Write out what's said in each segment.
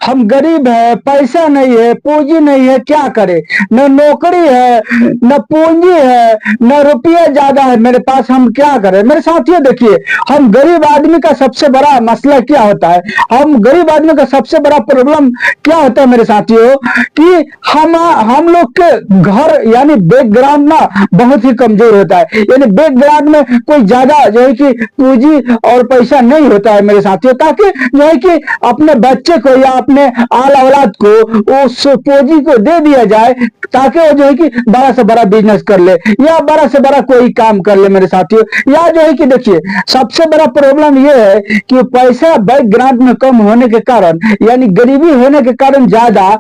हम गरीब है, पैसा नहीं है, पूंजी नहीं है, क्या करे? न नौकरी है, न पूंजी है, न रुपया ज्यादा है मेरे पास, हम क्या करें? मेरे साथियों देखिए, हम गरीब आदमी का सबसे बड़ा मसला क्या होता है, हम गरीब आदमी का सबसे बड़ा प्रॉब्लम क्या होता है मेरे साथियों, कि हम लोग के घर यानी बैकग्राउंड ना बहुत ही कमजोर होता है। यानी बैकग्राउंड में कोई ज्यादा जो है कि पूंजी और पैसा नहीं होता है मेरे साथियों, ताकि जो है कि अपने बच्चे को या अपने आल औलाद को उस पूंजी को दे दिया जाए, ताकि वो जो है कि बड़ा से बड़ा बिजनेस कर ले या बड़ा से बड़ा कोई काम कर ले मेरे साथियों। या जो है कि देखिए, सबसे बड़ा प्रॉब्लम ये है कि पैसा बैकग्राउंड में कम होने के कारण, यानी गरीबी होने के कारण ज्यादा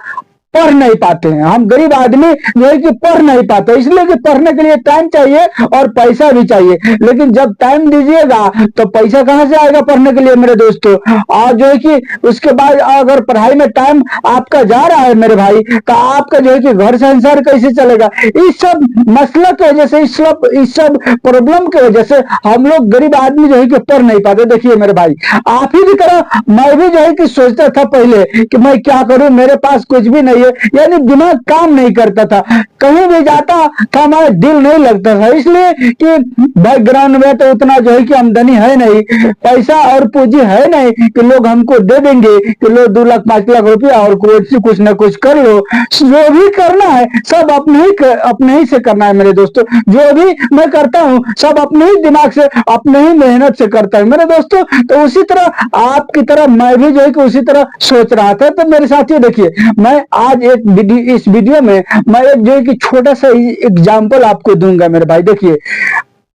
पढ़ नहीं पाते हैं। हम गरीब आदमी जो है कि पढ़ नहीं पाते, इसलिए कि पढ़ने के लिए टाइम चाहिए और पैसा भी चाहिए, लेकिन जब टाइम दीजिएगा तो पैसा कहां से आएगा पढ़ने के लिए मेरे दोस्तों। और जो है कि उसके बाद अगर पढ़ाई में टाइम आपका जा रहा है मेरे भाई, तो आपका जो है कि घर संसार कैसे चलेगा? इस सब मसला की वजह से, इस सब प्रॉब्लम की वजह से हम लोग गरीब आदमी जो है कि पढ़ नहीं पाते। देखिए मेरे भाई, आप ही की तरह मैं भी जो है कि सोचता था पहले कि मैं क्या करूं, मेरे पास कुछ भी नहीं, यानी दिमाग काम नहीं करता था, कहीं भी जाता था हमारा दिल नहीं लगता था, इसलिए कि बैकग्राउंड में तो उतना जो है कि आमदनी है नहीं, पैसा और पूंजी है नहीं कि लोग हमको दे देंगे कि लो 2 लाख 5 लाख रुपया और कुछ ना कुछ कर लो। जो भी करना है सब अपने ही से करना है मेरे दोस्तों। जो भी मैं करता हूँ सब अपने ही दिमाग से, अपने ही मेहनत से करता है मेरे दोस्तों। तो उसी तरह आपकी तरह मैं भी जो है कि उसी तरह सोच रहा था। तो मेरे साथियों देखिए, मैं आज इस वीडियो में मैं एक जो है कि छोटा सा एग्जांपल आपको दूंगा मेरे भाई। देखिए,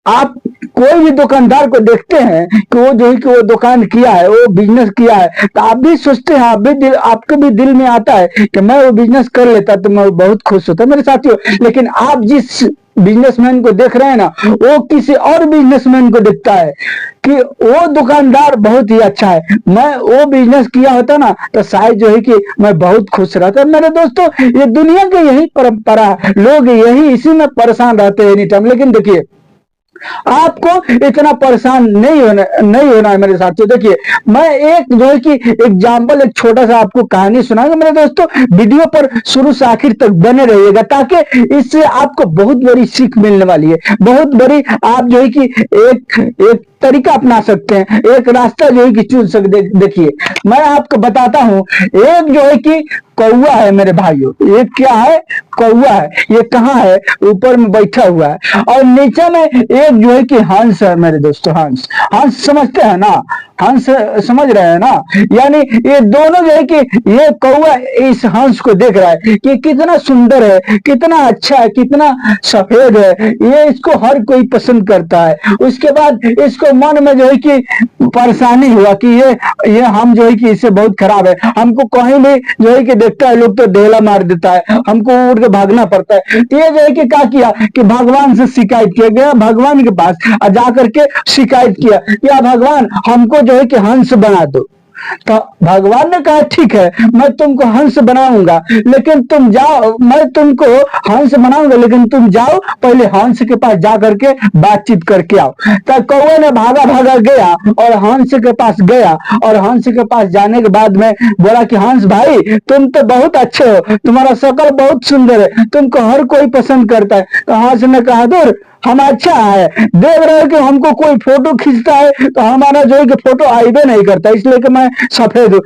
आप कोई भी दुकानदार को देखते हैं कि वो जो है कि वो दुकान किया है, वो बिजनेस किया है, तो आप भी सोचते हैं, आपके भी दिल में आता है कि मैं वो बिजनेस कर लेता तो मैं बहुत खुश होता मेरे साथियों। लेकिन आप जिस बिजनेसमैन को देख रहे हैं ना, वो किसी और बिजनेसमैन को दिखता है कि वो दुकानदार बहुत ही अच्छा है, मैं वो बिजनेस किया होता ना तो शायद जो है कि मैं बहुत खुश रहता। मेरे दोस्तों, ये दुनिया की यही परंपरा है, लोग यही इसी में परेशान रहते हैं एनी टाइम। लेकिन देखिए, आपको इतना परेशान नहीं होना है मेरे साथियों। देखिए, मैं एक जो है कि एग्जाम्पल, एक छोटा सा आपको कहानी सुनाऊंगा मेरे दोस्तों। वीडियो पर शुरू से आखिर तक बने रहिएगा, ताकि इससे आपको बहुत बड़ी सीख मिलने वाली है, बहुत बड़ी। आप जो है कि एक तरीका अपना सकते हैं, एक रास्ता जो है कि चुन सकते। देखिए, मैं आपको बताता हूं, एक जो है कि कौवा है मेरे भाइयों, ये क्या है? कौवा है। ये कहाँ है? ऊपर में बैठा हुआ है, और नीचे में एक जो है कि हंस है मेरे दोस्तों। हंस समझते हैं ना? हंस समझ रहे हैं ना? यानी ये दोनों जो है कि ये कौवा इस हंस को देख रहा है कि कितना सुंदर है, कितना अच्छा है, कितना सफेद है, ये इसको हर कोई पसंद करता है। उसके बाद इसको मन में जो है कि परेशानी हुआ कि ये हम जो है कि इससे बहुत खराब है, हमको कहीं भी जो है कि देखता है लोग तो ढेला मार देता है, हमको उड़ के भागना पड़ता है। तो ये जो है कि क्या किया कि भगवान से शिकायत किया गया, भगवान के पास जाकर के शिकायत किया कि भगवान हमको जो है कि हंस बना दो। तो भगवान ने कहा ठीक है, मैं तुमको हंस बनाऊंगा, लेकिन तुम जाओ, मैं तुमको हंस बनाऊंगा, लेकिन तुम जाओ पहले हंस के पास जा करके बातचीत करके आओ। तो कौवे ने भागा भागा गया और हंस के पास गया, और हंस के पास जाने के बाद में बोला कि हंस भाई, तुम तो बहुत अच्छे हो, तुम्हारा शक्ल बहुत सुंदर है, तुमको हर कोई पसंद करता है। तो हंस ने कहा दूर, हम अच्छा है, देख रहे हो कि हमको कोई फोटो खींचता है तो हमारा जो है कि फोटो आईबे नहीं करता, इसलिए कि मैं सफेद हूँ,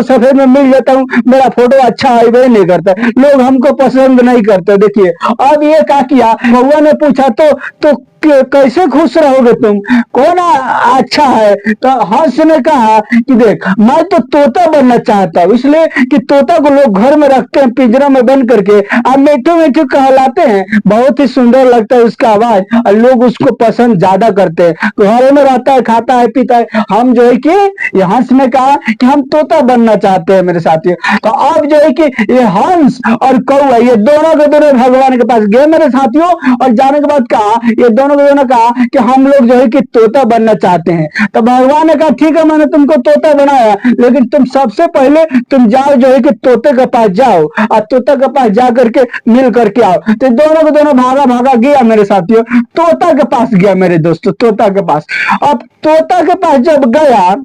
सफेद में मिल जाता हूँ, मेरा फोटो अच्छा आईबे नहीं करता, लोग हमको पसंद नहीं करते। देखिए, अब ये क्या किया, कौवा ने पूछा तो कैसे खुश रहोगे तुम, कौन अच्छा है? तो हंस ने कहा कि देख, मैं तो तोता बनना चाहता हूँ, इसलिए कि तोता को लोग घर में रखते हैं पिंजरा में बंद करके, अब मीठू मीठू कहलाते हैं, बहुत ही सुंदर लगता है उसका आवाज, और लोग उसको पसंद ज्यादा करते हैं, घरों में रहता है, खाता है, पीता है। हम जो है कि ये हंस ने कहा कि हम तोता बनना चाहते हैं मेरे साथियों। तो अब जो है कि ये हंस और कौवा ये दोनों के दोनों भगवान के पास गए मेरे साथियों, और जाने के बाद कहा, ये दोनों ने कहा कि हम लोग जो है कि तोता बनना चाहते हैं। तो भगवान ने कहा ठीक है, मैंने तुमको तोता बनाया, लेकिन तुम सबसे पहले तुम जाओ जो है कि तोते के पास जाओ, और तोता के पास जा करके मिल करके आओ। तो दोनों के दोनों भागा भागा गया मेरे साथियों, तोता के पास गया मेरे दोस्तों, तोता के पास। अब तोता के पास जब गया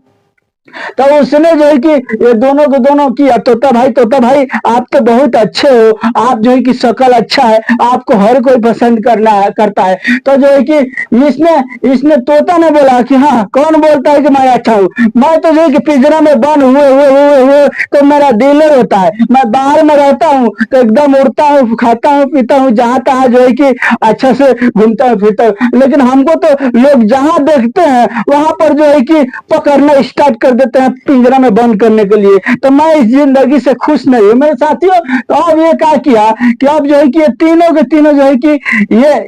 तो उसने जो है कि ये दोनों को दोनों किया, तोता भाई आप तो बहुत अच्छे हो, आप जो है कि शक्ल अच्छा है, आपको हर कोई पसंद करता है। तो जो है कि इसने इसने तोता ने बोला कि हाँ, कौन बोलता है कि मैं अच्छा हूँ, मैं तो जो है कि पिंजरा में बंद हुए तो मेरा दिल होता है, मैं बाहर में रहता हूँ तो एकदम उड़ता हूँ, खाता हूँ, पीता हूँ, जहाँ तहाँ जो है कि अच्छा से घूमता हूँ फिरता हूँ। लेकिन हमको तो लोग जहाँ देखते हैं वहां पर जो है कि पकड़ना स्टार्ट कर देते हैं पिंजरा में बंद करने के लिए। तो मैं इस जिंदगी से खुश नहीं हूँ मेरे साथियों। तो अब ये क्या किया कि अब जो है कि ये तीनों के तीनों जो है कि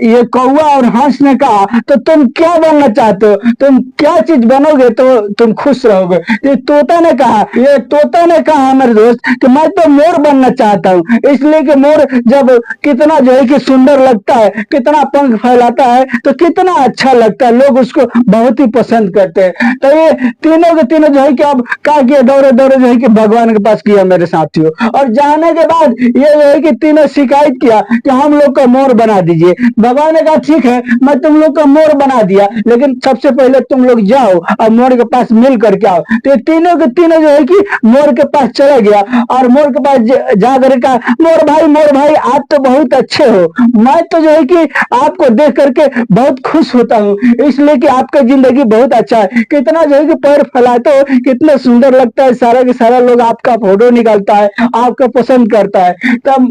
ये कौवा और हंस ने कहा, तो तुम क्या बनना चाहते हो, तुम क्या चीज बनोगे तो तुम खुश रहोगे। तो तोता ने कहा मेरे दोस्त कि मैं तो मोर बनना चाहता हूँ, इसलिए कि मोर जब कितना जो है कि सुंदर लगता है, कितना पंख फैलाता है, तो कितना अच्छा लगता है, लोग उसको बहुत ही पसंद करते हैं। तो ये तीनों के तीनों जो है कि अब क्या किया, दौड़े दौड़े जो है कि भगवान के पास किया मेरे साथियों। और जाने के बाद ये जो है कि तीनों शिकायत किया कि हम लोग का मोर बना दीजिए। भगवान ने कहा ठीक है, मैं तुम लोग का मोर बना दिया, लेकिन सबसे पहले तुम लोग जाओ और मोर के पास मिल करके आओ। तो ये तीनों के तीनों जो है कि मोर के पास चला गया और मोर के पास जा कर कहा, मोर भाई आप तो बहुत अच्छे हो, मैं तो जो है कि आपको देख करके बहुत खुश होता हूँ, इसलिए कि आपका जिंदगी बहुत अच्छा है, कितना जो है कि पैर फैलाते हो, कितना सुंदर लगता है, सारा के सारा लोग आपका फोटो निकालता है, आपका पसंद करता है। तब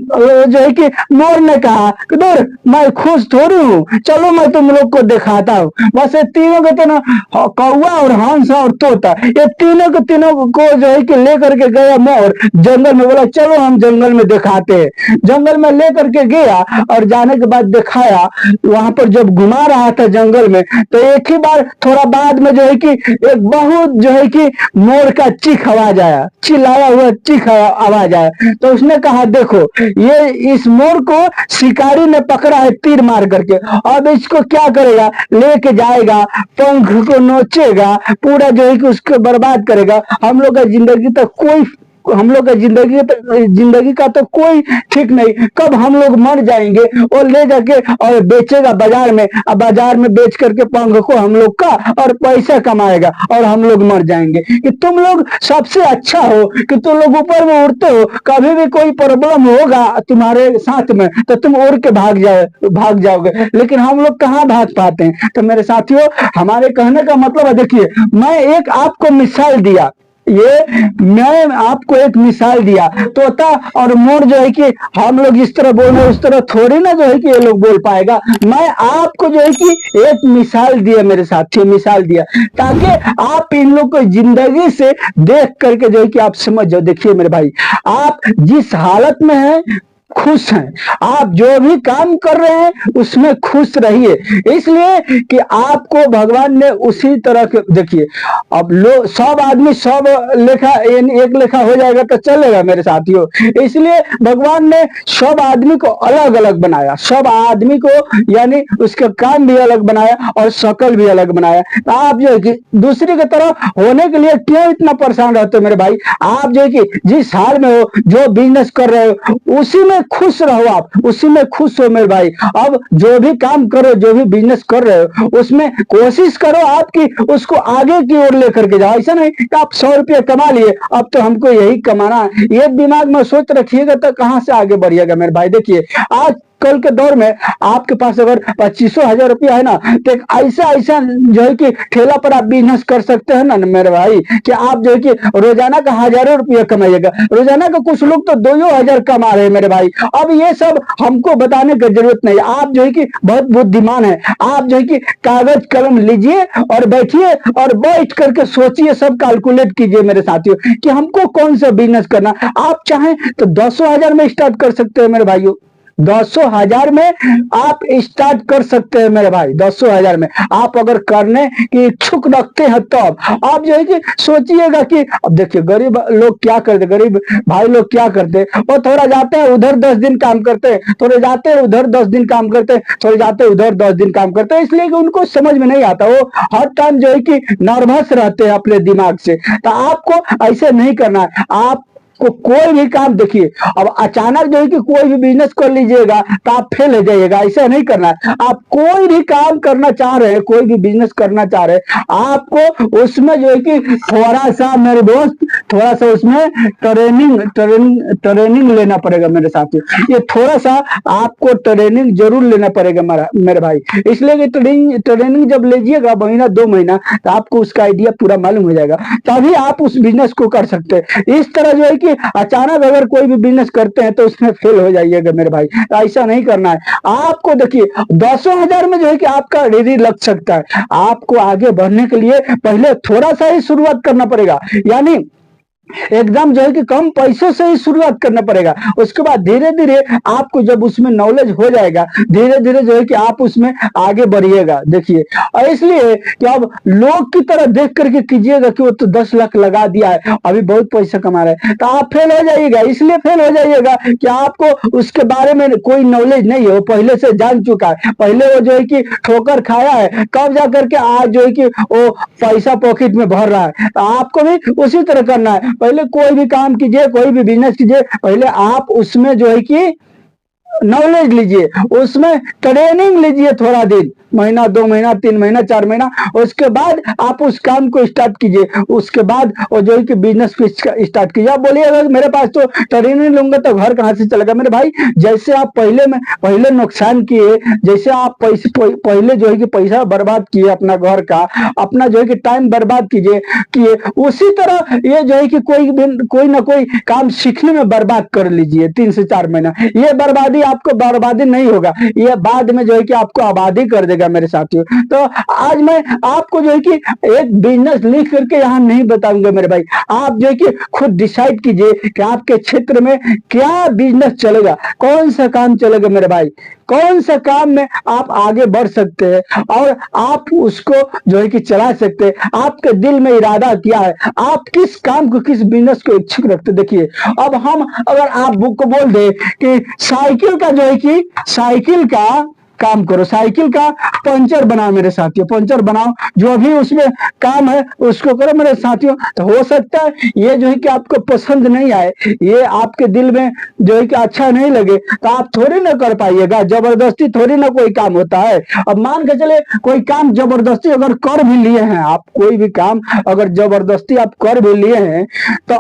जो है कि मोर ने कहा कि दूर, मैं खुश थोड़ी हूँ, चलो मैं तुम लोग को दिखाता हूँ। बस ये तीनों के तीनों, कौवा और हंस और तोता, ये तीनों के तीनों को जो है कि लेकर के गया मोर जंगल में, बोला चलो हम जंगल में दिखाते हैं। जंगल में लेकर के गया और जाने के बाद दिखाया, वहां पर जब घुमा रहा था जंगल में, तो एक ही बार थोड़ा बाद में जो है कि एक बहुत जो है कि मोर का चीख आवाज आया, चिल्लाया हुआ चीख आवाज आया। तो उसने कहा देखो, ये इस मोर को शिकारी ने पकड़ा है तीर मार करके, अब इसको क्या करेगा, लेके जाएगा, पंख को नोचेगा, पूरा जो है कि उसको बर्बाद करेगा। हम लोग का जिंदगी का तो कोई ठीक नहीं, कब हम लोग मर जाएंगे, और ले जाके और बेचेगा बाजार में, अब बाजार में बेच करके पंख को हम लोग का और पैसा कमाएगा और हम लोग मर जाएंगे। कि तुम लोग सबसे अच्छा हो कि तुम लोग ऊपर में उड़ते हो, कभी भी कोई प्रॉब्लम होगा तुम्हारे साथ में तो तुम उड़ के भाग जाओगे, लेकिन हम लोग कहाँ भाग पाते हैं। तो मेरे साथियों, हमारे कहने का मतलब है, देखिए मैं एक आपको मिसाल दिया, मैं आपको एक मिसाल दिया, तोता और मोर जो है कि हम लोग इस तरह बोल रहे हैं, उस तरह थोड़ी ना जो है कि ये लोग बोल पाएगा। मैं आपको जो है कि एक मिसाल दिया मेरे साथियों, मिसाल दिया ताकि आप इन लोग को जिंदगी से देख करके जो है कि आप समझ जाओ। देखिए मेरे भाई, आप जिस हालत में हैं खुश हैं, आप जो भी काम कर रहे हैं उसमें खुश रहिए, इसलिए कि आपको भगवान ने उसी तरह के, देखिए अब लोग सब आदमी सब लेखा एक लेखा हो जाएगा तो चलेगा मेरे साथियों, इसलिए भगवान ने सब आदमी को अलग अलग बनाया, सब आदमी को यानी उसका काम भी अलग बनाया और शक्ल भी अलग बनाया। तो आप जो है कि दूसरे की तरह होने के लिए क्यों इतना परेशान रहते हो मेरे भाई, आप जो है कि जिस हाल में हो, जो बिजनेस कर रहे हो उसी में खुश रहो, आप उसी में खुश हो मेरे भाई। अब जो भी काम करो, जो भी बिजनेस कर रहे हो उसमें कोशिश करो आपकी उसको आगे की ओर लेकर के जाओ। ऐसा नहीं कि आप 100 रुपया कमा लिए, अब तो हमको यही कमाना है, ये दिमाग में सोच रखिएगा तो कहां से आगे बढ़िएगा मेरे भाई। देखिए आज कल के दौर में आपके पास अगर 25,000 रुपया है ना, तो एक ऐसा जो है कि ठेला पर आप बिजनेस कर सकते हैं ना मेरे भाई, कि आप जो है कि रोजाना का हजारों रुपया कमाइएगा। रोजाना का कुछ लोग तो 2,000 कमा रहे हैं मेरे भाई। अब ये सब हमको बताने की जरूरत नहीं, आप जो है कि बहुत बुद्धिमान है, आप जो है कि कागज कलम लीजिए और बैठिए और बैठ करके सोचिए, सब कैलकुलेट कीजिए मेरे साथियों कि हमको कौन सा बिजनेस करना। आप चाहें तो 10,000 में स्टार्ट कर सकते हैं मेरे भाइयों, 10,000 में आप स्टार्ट कर सकते हैं मेरे भाई। 10,000 में आप अगर करने की इच्छुक रखते हैं तो आप जो है कि सोचिएगा कि अब देखिए गरीब लोग क्या करते, गरीब भाई लोग क्या करते, वो थोड़ा जाते हैं उधर 10 दिन काम करते हैं, थोड़े जाते हैं उधर 10 दिन काम करते हैं, थोड़े जाते हैं उधर 10 दिन काम करते हैं, इसलिए कि उनको समझ में नहीं आता, वो हर टाइम जो है कि नर्वस रहते हैं अपने दिमाग से। तो आपको ऐसे नहीं करना है, आप आपको कोई भी काम, देखिए अब अचानक जो है कि कोई भी बिजनेस कर लीजिएगा तो आप फेल हो जाइएगा, ऐसा नहीं करना है। आप कोई भी काम करना चाह रहे हैं, कोई भी बिजनेस करना चाह रहे हैं, आपको उसमें जो है कि थोड़ा सा मेरे दोस्त, थोड़ा सा उसमें ट्रेनिंग लेना पड़ेगा मेरे साथियों। ये थोड़ा सा आपको ट्रेनिंग जरूर लेना पड़ेगा मेरे भाई। इसलिए कि ट्रेनिंग जब लीजिएगा महीना 2 महीना, तो आपको उसका आइडिया पूरा मालूम हो जाएगा, तभी आप उस बिजनेस को कर सकते हैं। इस तरह जो है कि अचानक अगर कोई भी बिजनेस करते हैं तो उसमें फेल हो जाइएगा मेरे भाई, तो ऐसा नहीं करना है आपको। देखिए 10,000 में जो है कि आपका रेडी लग सकता है। आपको आगे बढ़ने के लिए पहले थोड़ा सा ही शुरुआत करना पड़ेगा, यानी एकदम जो है कि कम पैसों से ही शुरुआत करना पड़ेगा। उसके बाद धीरे धीरे आपको जब उसमें नॉलेज हो जाएगा, धीरे धीरे जो है कि आप उसमें आगे बढ़िएगा। देखिए और इसलिए कि अब लोग की तरह देख करके कीजिएगा कि वो तो 10 लाख लगा दिया है, अभी बहुत पैसा कमा रहा है, तो आप फेल हो जाइएगा। इसलिए फेल हो जाइएगा कि आपको उसके बारे में कोई नॉलेज नहीं है, वो पहले से जान चुका है, पहले वो जो है कि ठोकर खाया है, कब जा करके आज जो है कि वो पैसा पॉकेट में भर रहा है। तो आपको भी उसी तरह करना है। पहले कोई भी काम कीजिए, कोई भी बिजनेस कीजिए, पहले आप उसमें जो है कि नॉलेज लीजिए, उसमें ट्रेनिंग लीजिए, थोड़ा दिन, महीना 2 महीना 3 महीना 4 महीना, उसके बाद आप उस काम को स्टार्ट कीजिए। उसके बाद वो जो है कि बिजनेस को स्टार्ट कीजिए। आप बोलिएगा मेरे पास तो ट्रेनिंग लूंगा तो घर कहाँ से चलेगा? मेरे भाई जैसे आप पहले नुकसान किए, जैसे आप पहले जो है कि पैसा बर्बाद किए अपना घर का, अपना जो है कि टाइम बर्बाद किए, उसी तरह ये जो है कि कोई ना कोई काम सीखने में बर्बाद कर लीजिए 3 से 4 महीना। ये बर्बादी आपको बर्बादी नहीं होगा, ये बाद में जो है कि आपको आबादी कर देगा मेरे साथियों। तो आज मैं आपको जो है कि एक बिजनेस लिख करके यहाँ नहीं बताऊंगा मेरे भाई, आप जो है कि खुद डिसाइड कीजिए कि आपके क्षेत्र में क्या बिजनेस चलेगा, कौन सा काम चलेगा मेरे भाई, कौन सा काम में आप आगे बढ़ सकते हैं और आप उसको जो है कि चला सकते हैं। आपके दिल में इरादा क्या है, आप किस काम को, किस बिजनेस को इच्छुक रखते। देखिए अब हम अगर आप बुक को बोल दे कि साइकिल का जो है कि साइकिल का काम करो, साइकिल का पंचर बनाओ मेरे साथियों, पंचर बनाओ, जो भी उसमें काम है उसको करो मेरे साथियों। तो हो सकता है ये जो है कि आपको पसंद नहीं आए, ये आपके दिल में जो है कि अच्छा नहीं लगे, तो आप थोड़ी ना कर पाइएगा, जबरदस्ती थोड़ी ना कोई काम होता है। अब मान के चले कोई काम जबरदस्ती अगर कर भी लिए हैं आप, कोई भी काम अगर जबरदस्ती आप कर भी लिए हैं, तो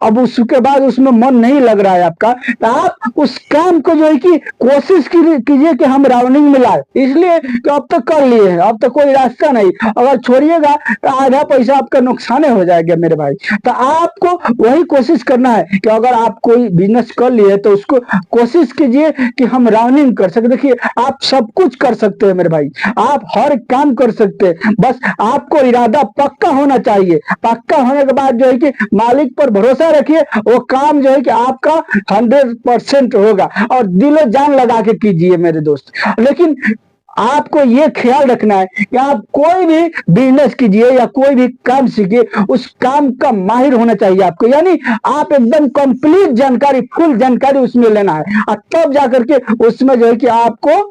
अब उसके बाद उसमें मन नहीं लग रहा है आपका, तो आप उस काम को जो है कि कोशिश कीजिए कि हम रावनिंग मिला, इसलिए कि अब तक कर लिए हैं, अब तक कोई रास्ता नहीं। अगर छोड़िएगा तो आधा पैसा आपका नुकसान हो जाएगा मेरे भाई। तो आपको वही कोशिश करना है कि अगर आप कोई बिजनेस कर लिए तो उसको कोशिश कीजिए कि हम रनिंग कर सके। देखिए आप सब कुछ कर सकते हैं मेरे भाई, आप हर काम कर सकते हैं, बस आपको इरादा पक्का होना चाहिए। पक्का होने के बाद जो है कि मालिक पर भरोसा रखिए, वो काम जो है कि आपका 100% होगा, और दिलो जान लगा के कीजिए मेरे दोस्त। लेकिन आपको ये ख्याल रखना है कि आप कोई भी बिजनेस कीजिए या कोई भी काम सीखिए, उस काम का माहिर होना चाहिए आपको, यानी आप एकदम कंप्लीट जानकारी, फुल जानकारी उसमें लेना है, और तब जाकर के उसमें जो है कि आपको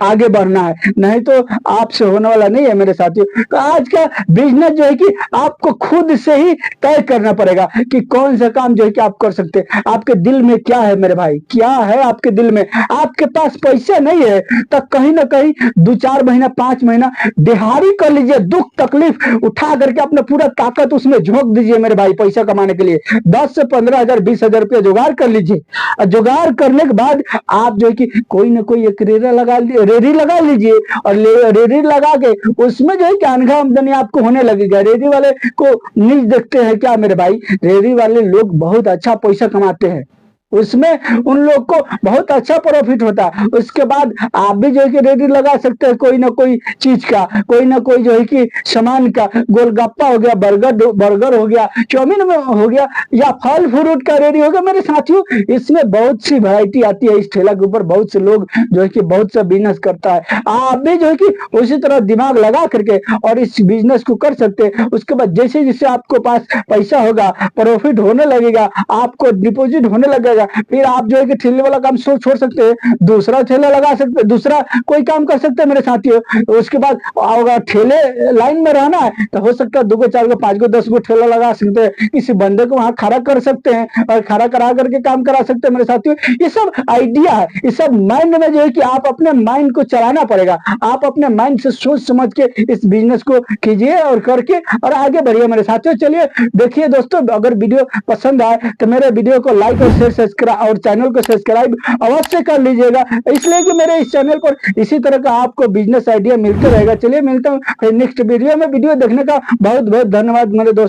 आगे बढ़ना है, नहीं तो आपसे होने वाला नहीं है मेरे साथियों। तो आज का बिजनेस जो है कि आपको खुद से ही तय करना पड़ेगा कि कौन सा काम जो है कि आप कर सकते हैं। आपके दिल में क्या है मेरे भाई, क्या है आपके दिल में? आपके पास पैसा नहीं है तो कहीं ना कहीं 2-4 महीना 5 महीना दिहाड़ी कर लीजिए, दुख तकलीफ उठा करके अपना पूरा ताकत उसमें झोंक दीजिए मेरे भाई। पैसा कमाने के लिए 10 से 15,000 20,000 रुपया जुगाड़ कर लीजिए, और जुगाड़ करने के बाद आप जो है कि कोई ना कोई एक रेडी लगा लीजिए, और रेडी लगा के उसमें जो है कि अनगा आमदनी आपको होने लगेगा। रेडी वाले को नीच देखते हैं क्या मेरे भाई? रेडी वाले लोग बहुत अच्छा पैसा कमाते हैं, उसमें उन लोग को बहुत अच्छा प्रॉफिट होता है। उसके बाद आप भी जो है कि रेडी लगा सकते हैं कोई ना कोई चीज का, कोई ना कोई जो है कि सामान का, गोलगप्पा हो गया, बर्गर हो गया, चाउमीन में हो गया, या फल फ्रूट का रेडी हो गया मेरे साथियों। इसमें बहुत सी वैरायटी आती है, इस ठेला के ऊपर बहुत से लोग जो है कि बहुत सा बिजनेस करता है। आप भी जो है कि उसी तरह दिमाग लगा करके और इस बिजनेस को कर सकते हैं। उसके बाद जैसे जैसे आपको पास पैसा होगा, प्रॉफिट होने लगेगा, आपको डिपॉजिट होने लगेगा, पड़ेगा। फिर आप जो है कि ठेले वाला काम छोड़ सकते हैं, दूसरा ठेला लगा सकते हैं, दूसरा कोई काम कर सकते हैं मेरे साथियों। उसके बाद अगर ठेले लाइन में रहना है तो हो सकता है 2 गो 4 गो 5 गो 10 गो ठेला लगा सकते हैं, किसी बंदे को वहां खड़ा कर सकते हैं और खड़ा करा करके काम करा सकते हैं मेरे साथियों। ये सब आइडिया है, ये सब माइंड में जो है कि आप अपने माइंड को चलाना पड़ेगा। आप अपने माइंड से सोच समझ के इस बिजनेस को कीजिए और करके और आगे बढ़िए मेरे साथियों। चलिए देखिए दोस्तों, अगर वीडियो पसंद आए तो मेरे वीडियो को लाइक और शेयर सब्सक्राइब और चैनल को सब्सक्राइब अवश्य कर लीजिएगा, इसलिए कि मेरे इस चैनल पर इसी तरह का आपको बिजनेस आइडिया मिलते रहेगा। चलिए मिलता हूँ फिर नेक्स्ट वीडियो में। वीडियो देखने का बहुत बहुत धन्यवाद मेरे दोस्तों।